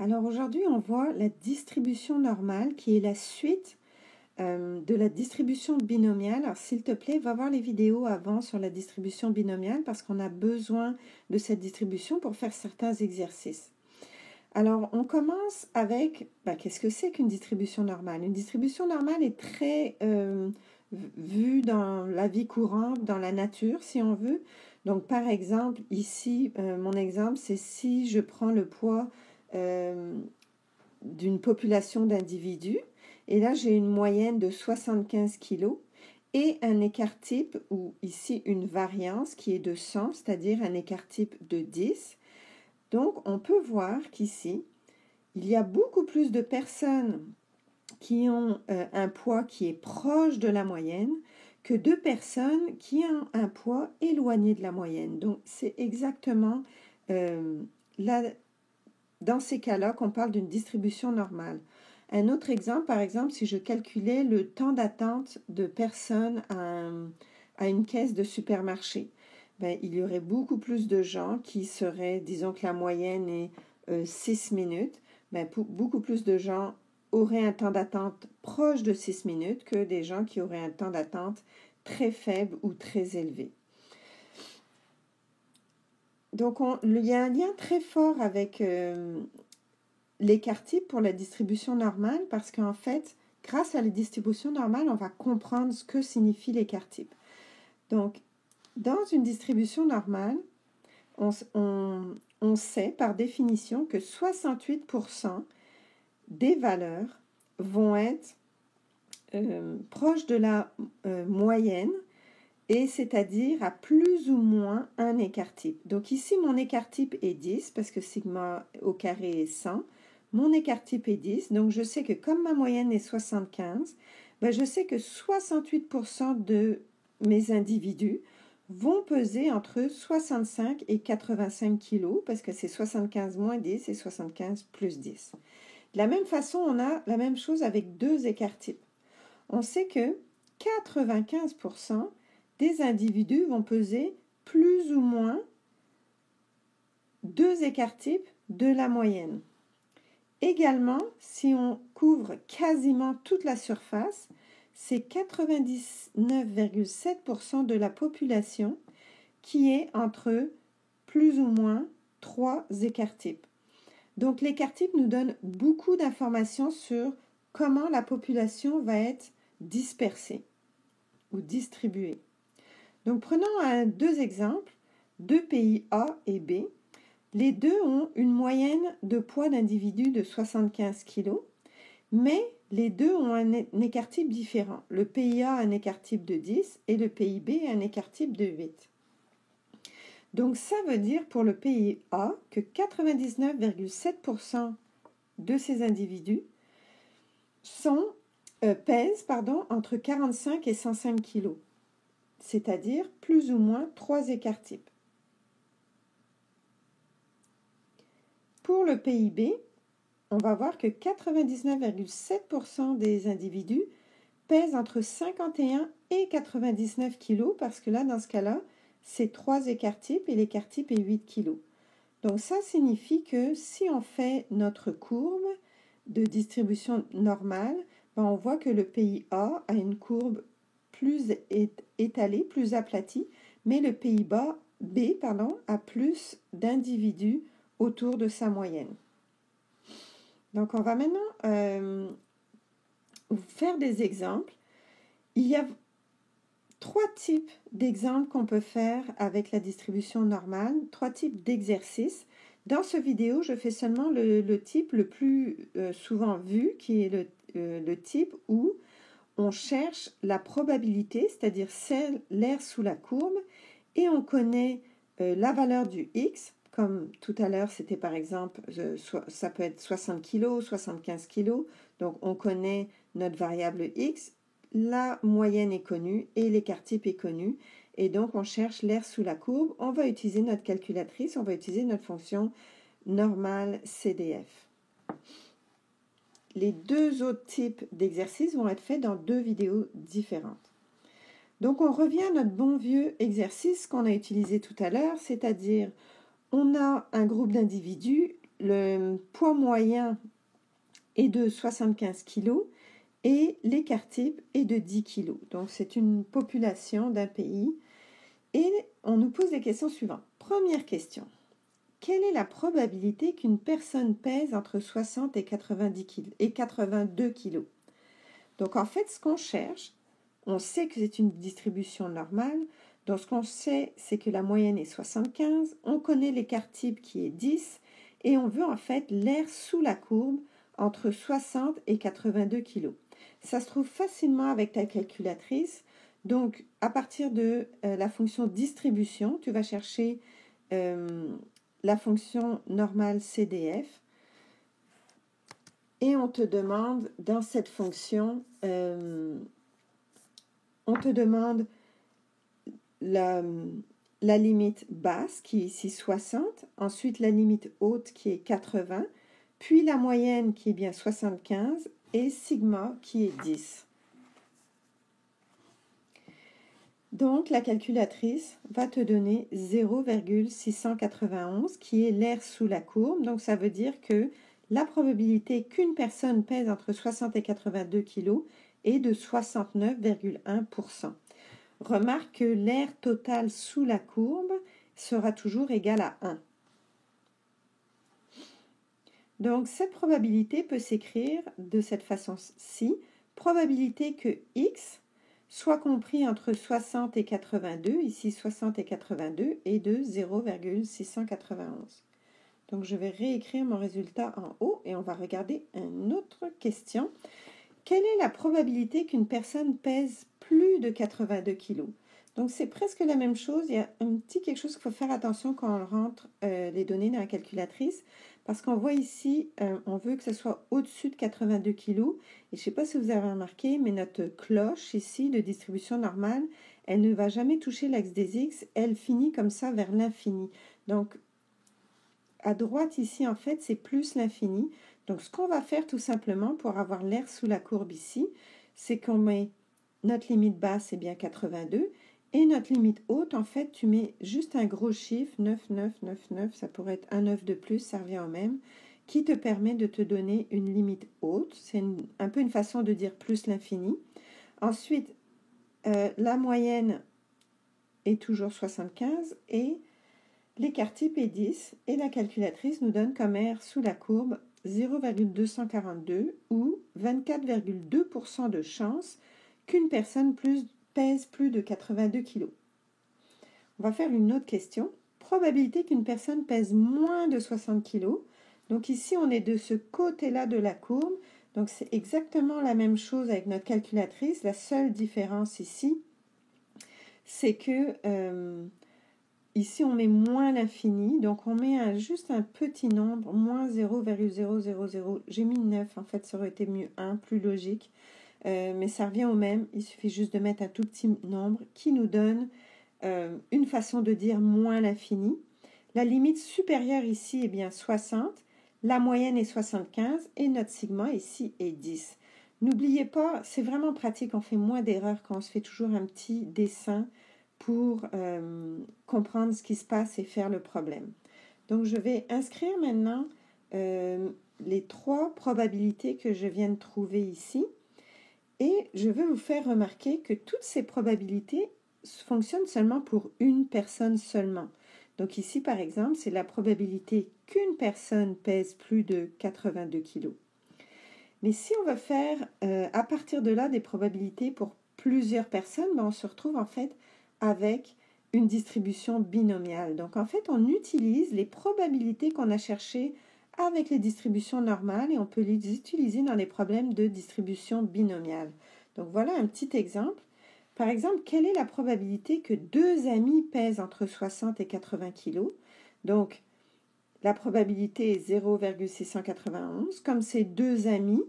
Alors aujourd'hui, on voit la distribution normale qui est la suite de la distribution binomiale. Alors s'il te plaît, va voir les vidéos avant sur la distribution binomiale parce qu'on a besoin de cette distribution pour faire certains exercices. Alors on commence avec, qu'est-ce que c'est qu'une distribution normale? Une distribution normale est très vue dans la vie courante, dans la nature si on veut. Donc par exemple, ici, mon exemple, c'est si je prends le poids d'une population d'individus, et là j'ai une moyenne de 75 kg et un écart type, ou ici une variance qui est de 100, c'est-à-dire un écart type de 10. Donc on peut voir qu'ici, il y a beaucoup plus de personnes qui ont un poids qui est proche de la moyenne que de personnes qui ont un poids éloigné de la moyenne. Donc c'est exactement dans ces cas-là qu'on parle d'une distribution normale. Un autre exemple, par exemple, si je calculais le temps d'attente de personnes à une caisse de supermarché, il y aurait beaucoup plus de gens qui seraient, disons que la moyenne est 6 minutes, beaucoup plus de gens auraient un temps d'attente proche de 6 minutes que des gens qui auraient un temps d'attente très faible ou très élevé. Donc, il y a un lien très fort avec l'écart type pour la distribution normale parce qu'en fait, grâce à la distribution normale, on va comprendre ce que signifie l'écart type. Donc, dans une distribution normale, on sait par définition que 68% des valeurs vont être proches de la moyenne, et c'est-à-dire à plus ou moins un écart type. Donc ici, mon écart type est 10 parce que sigma au carré est 100. Mon écart type est 10, donc je sais que comme ma moyenne est 75, je sais que 68% de mes individus vont peser entre 65 et 85 kg parce que c'est 75 moins 10 et 75 plus 10. De la même façon, on a la même chose avec deux écarts types. On sait que 95% des individus vont peser plus ou moins deux écarts types de la moyenne. Également, si on couvre quasiment toute la surface, c'est 99,7% de la population qui est entre plus ou moins trois écarts types. Donc l'écart type nous donne beaucoup d'informations sur comment la population va être dispersée ou distribuée. Donc prenons deux exemples, deux pays A et B. Les deux ont une moyenne de poids d'individus de 75 kg, mais les deux ont un écart type différent. Le pays A a un écart type de 10 et le pays B a un écart type de 8. Donc ça veut dire pour le pays A que 99,7% de ces individus pèsent entre 45 et 105 kg. C'est-à-dire plus ou moins 3 écarts types. Pour le pays B, on va voir que 99,7% des individus pèsent entre 51 et 99 kg parce que là, dans ce cas-là, c'est 3 écarts types et l'écart type est 8 kg. Donc ça signifie que si on fait notre courbe de distribution normale, on voit que le pays A a une courbe plus étalée, plus aplatie, mais le pays B a plus d'individus autour de sa moyenne. Donc on va maintenant faire des exemples. Il y a 3 types d'exemples qu'on peut faire avec la distribution normale, 3 types d'exercices. Dans ce vidéo, je fais seulement le type le plus souvent vu, qui est le type où on cherche la probabilité, c'est-à-dire l'air sous la courbe, et on connaît la valeur du x, comme tout à l'heure, c'était par exemple, ça peut être 60 kg, 75 kg, donc on connaît notre variable x, la moyenne est connue et l'écart type est connu, et donc on cherche l'air sous la courbe. On va utiliser notre calculatrice, on va utiliser notre fonction normale CDF. Les deux autres types d'exercices vont être faits dans 2 vidéos différentes. Donc on revient à notre bon vieux exercice qu'on a utilisé tout à l'heure, c'est-à-dire on a un groupe d'individus, le poids moyen est de 75 kg et l'écart type est de 10 kg. Donc, c'est une population d'un pays. Et on nous pose les questions suivantes. Première question. Quelle est la probabilité qu'une personne pèse entre 60 et 90 kg et 82 kg? Donc, en fait, ce qu'on cherche, on sait que c'est une distribution normale. Donc, ce qu'on sait, c'est que la moyenne est 75. On connaît l'écart type qui est 10. Et on veut en fait l'air sous la courbe entre 60 et 82 kg. Ça se trouve facilement avec ta calculatrice. Donc, à partir de la fonction distribution, tu vas chercher la fonction normale CDF. Et on te demande, dans cette fonction, on te demande la limite basse qui est ici 60, ensuite la limite haute qui est 80, puis la moyenne qui est bien 75 et sigma qui est 10. Donc la calculatrice va te donner 0,691 qui est l'air sous la courbe. Donc ça veut dire que la probabilité qu'une personne pèse entre 60 et 82 kg est de 69,1%. Remarque que l'air total sous la courbe sera toujours égal à 1. Donc, cette probabilité peut s'écrire de cette façon-ci. Probabilité que x soit compris entre 60 et 82, ici 60 et 82, est de 0,691. Donc, je vais réécrire mon résultat en haut et on va regarder une autre question. Quelle est la probabilité qu'une personne pèse plus de 82 kg? Donc, c'est presque la même chose. Il y a un petit quelque chose qu'il faut faire attention quand on rentre les données dans la calculatrice. Parce qu'on voit ici, on veut que ce soit au-dessus de 82 kg. Et je ne sais pas si vous avez remarqué, mais notre cloche ici de distribution normale, elle ne va jamais toucher l'axe des X. Elle finit comme ça vers l'infini. Donc, à droite ici, en fait, c'est plus l'infini. Donc, ce qu'on va faire tout simplement pour avoir l'air sous la courbe ici, c'est qu'on met notre limite basse, c'est bien 82, et notre limite haute, en fait, tu mets juste un gros chiffre, 9, 9, 9, 9, ça pourrait être un 9 de plus, ça revient au même, qui te permet de te donner une limite haute. C'est un peu une façon de dire plus l'infini. Ensuite, la moyenne est toujours 75 et l'écart type est 10 et la calculatrice nous donne comme R sous la courbe 0,242 ou 24,2% de chance qu'une personne pèse plus de 82 kg. On va faire une autre question. Probabilité qu'une personne pèse moins de 60 kg. Donc ici, on est de ce côté-là de la courbe. Donc c'est exactement la même chose avec notre calculatrice. La seule différence ici, c'est que ici, on met moins l'infini. Donc on met juste un petit nombre, moins 0,000. J'ai mis 9, en fait, ça aurait été mieux 1, plus logique. Mais ça revient au même, il suffit juste de mettre un tout petit nombre qui nous donne une façon de dire moins l'infini. La limite supérieure ici est bien 60, la moyenne est 75 et notre sigma ici est 10. N'oubliez pas, c'est vraiment pratique, on fait moins d'erreurs quand on se fait toujours un petit dessin pour comprendre ce qui se passe et faire le problème. Donc je vais inscrire maintenant les 3 probabilités que je viens de trouver ici. Et je veux vous faire remarquer que toutes ces probabilités fonctionnent seulement pour une personne seulement. Donc ici, par exemple, c'est la probabilité qu'une personne pèse plus de 82 kg. Mais si on veut faire à partir de là des probabilités pour plusieurs personnes, on se retrouve en fait avec une distribution binomiale. Donc en fait, on utilise les probabilités qu'on a cherchées avec les distributions normales et on peut les utiliser dans les problèmes de distribution binomiale. Donc voilà un petit exemple. Par exemple, quelle est la probabilité que 2 amis pèsent entre 60 et 80 kg? Donc la probabilité est 0,691. Comme c'est 2 amis,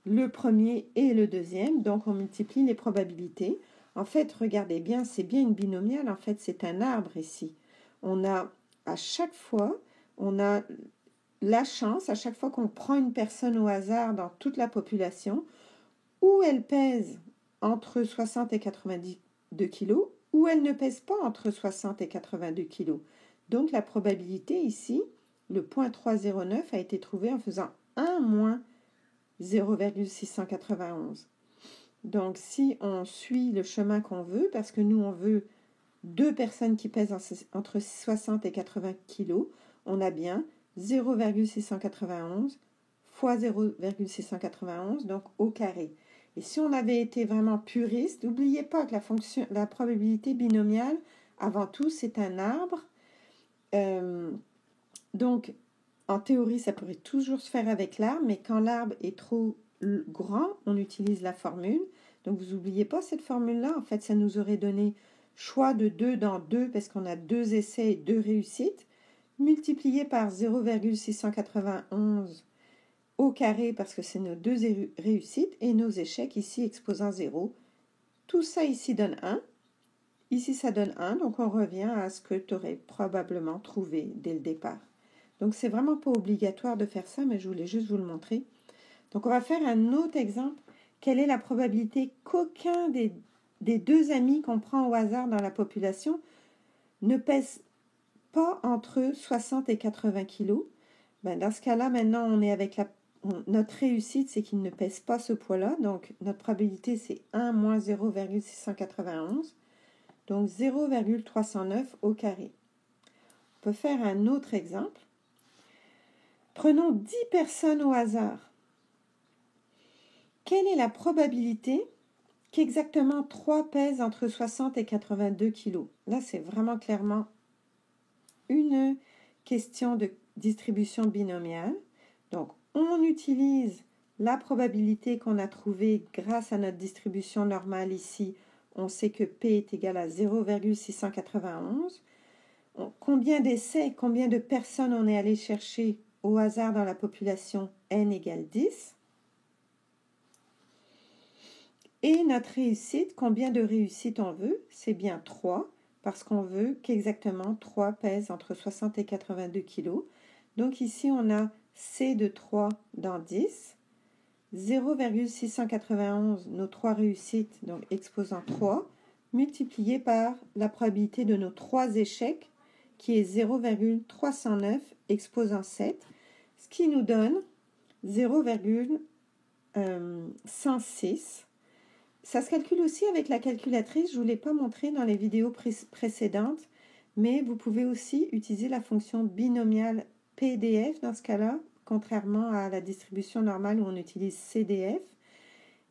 le premier et le deuxième, donc on multiplie les probabilités. En fait, regardez bien, c'est bien une binomiale, en fait c'est un arbre ici. On a à chaque fois, on a la chance, à chaque fois qu'on prend une personne au hasard dans toute la population, où elle pèse entre 60 et 82 kg, ou elle ne pèse pas entre 60 et 82 kg. Donc la probabilité ici le point 309 a été trouvé en faisant 1 moins 0,691. Donc, si on suit le chemin qu'on veut, parce que nous, on veut 2 personnes qui pèsent entre 60 et 80 kg, on a bien 0,691 fois 0,691, donc au carré. Et si on avait été vraiment puriste, n'oubliez pas que la probabilité binomiale, avant tout, c'est un arbre. Donc, en théorie, ça pourrait toujours se faire avec l'arbre, mais quand l'arbre est trop grand, on utilise la formule. Donc, vous n'oubliez pas cette formule-là. En fait, ça nous aurait donné choix de 2 dans 2, parce qu'on a 2 essais et 2 réussites, multiplié par 0,691 au carré, parce que c'est nos 2 réussites, et nos échecs ici exposant 0. Tout ça ici donne 1. Ici, ça donne 1, donc on revient à ce que tu aurais probablement trouvé dès le départ. Donc, c'est vraiment pas obligatoire de faire ça, mais je voulais juste vous le montrer. Donc, on va faire un autre exemple. Quelle est la probabilité qu'aucun des 2 amis qu'on prend au hasard dans la population ne pèse pas entre 60 et 80 kg? Dans ce cas-là, maintenant, on est avec notre réussite, c'est qu'il ne pèse pas ce poids-là. Donc, notre probabilité, c'est 1 moins 0,691. Donc, 0,309 au carré. On peut faire un autre exemple. Prenons 10 personnes au hasard. Quelle est la probabilité qu'exactement 3 pèsent entre 60 et 82 kg? Là, c'est vraiment clairement une question de distribution binomiale. Donc, on utilise la probabilité qu'on a trouvée grâce à notre distribution normale ici. On sait que P est égal à 0,691. Combien d'essais, combien de personnes on est allé chercher au hasard dans la population? N égale 10. Et notre réussite, combien de réussites on veut? C'est bien 3, parce qu'on veut qu'exactement 3 pèsent entre 60 et 82 kg. Donc ici, on a C de 3 dans 10. 0,691, nos 3 réussites, donc exposant 3, multiplié par la probabilité de nos 3 échecs, qui est 0,309 exposant 7, ce qui nous donne 0,106. Ça se calcule aussi avec la calculatrice, je ne vous l'ai pas montré dans les vidéos précédentes, mais vous pouvez aussi utiliser la fonction binomiale PDF dans ce cas-là, contrairement à la distribution normale où on utilise CDF.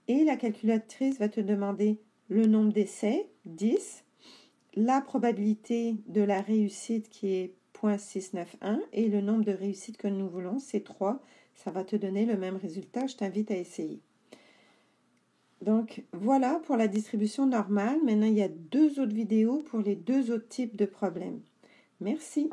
Et la calculatrice va te demander le nombre d'essais, 10, la probabilité de la réussite qui est 0,691 et le nombre de réussites que nous voulons, c'est 3. Ça va te donner le même résultat. Je t'invite à essayer. Donc, voilà pour la distribution normale. Maintenant, il y a 2 autres vidéos pour les 2 autres types de problèmes. Merci.